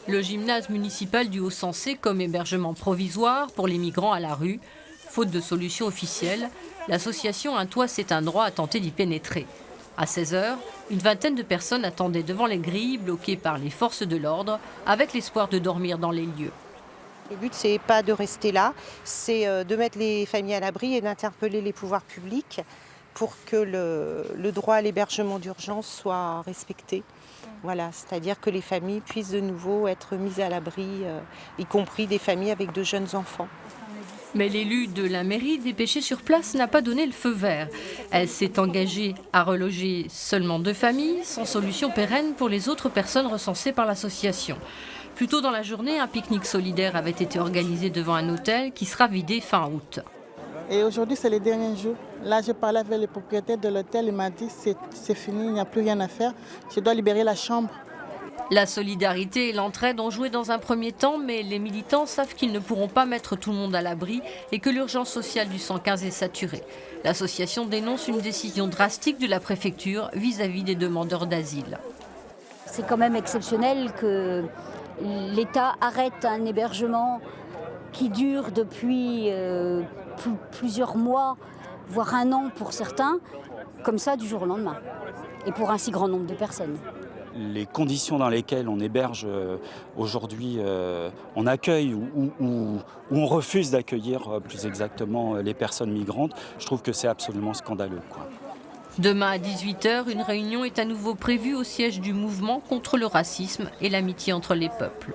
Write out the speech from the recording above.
Le gymnase municipal du Haut-Sensé comme hébergement provisoire pour les migrants à la rue. Faute de solution officielle, l'association Un Toit c'est un droit a tenté d'y pénétrer. À 16 h, une vingtaine de personnes attendaient devant les grilles bloquées par les forces de l'ordre avec l'espoir de dormir dans les lieux. Le but, c'est pas de rester là, c'est de mettre les familles à l'abri et d'interpeller les pouvoirs publics pour que le droit à l'hébergement d'urgence soit respecté. Voilà, c'est-à-dire que les familles puissent de nouveau être mises à l'abri, y compris des familles avec de jeunes enfants. Mais l'élu de la mairie dépêchée sur place n'a pas donné le feu vert. Elle s'est engagée à reloger seulement 2 familles, sans solution pérenne pour les autres personnes recensées par l'association. Plus tôt dans la journée, un pique-nique solidaire avait été organisé devant un hôtel qui sera vidé fin août. Et aujourd'hui, c'est les derniers jours. Là, j'ai parlé avec le propriétaire de l'hôtel. Il m'a dit c'est fini, il n'y a plus rien à faire. Je dois libérer la chambre. La solidarité et l'entraide ont joué dans un premier temps, mais les militants savent qu'ils ne pourront pas mettre tout le monde à l'abri et que l'urgence sociale du 115 est saturée. L'association dénonce une décision drastique de la préfecture vis-à-vis des demandeurs d'asile. C'est quand même exceptionnel que l'État arrête un hébergement qui dure depuis plusieurs mois, voire un an pour certains, comme ça du jour au lendemain, et pour un si grand nombre de personnes. Les conditions dans lesquelles on héberge aujourd'hui, on accueille ou on refuse d'accueillir plus exactement les personnes migrantes, je trouve que c'est absolument scandaleux, quoi. Demain à 18 h, une réunion est à nouveau prévue au siège du mouvement contre le racisme et l'amitié entre les peuples.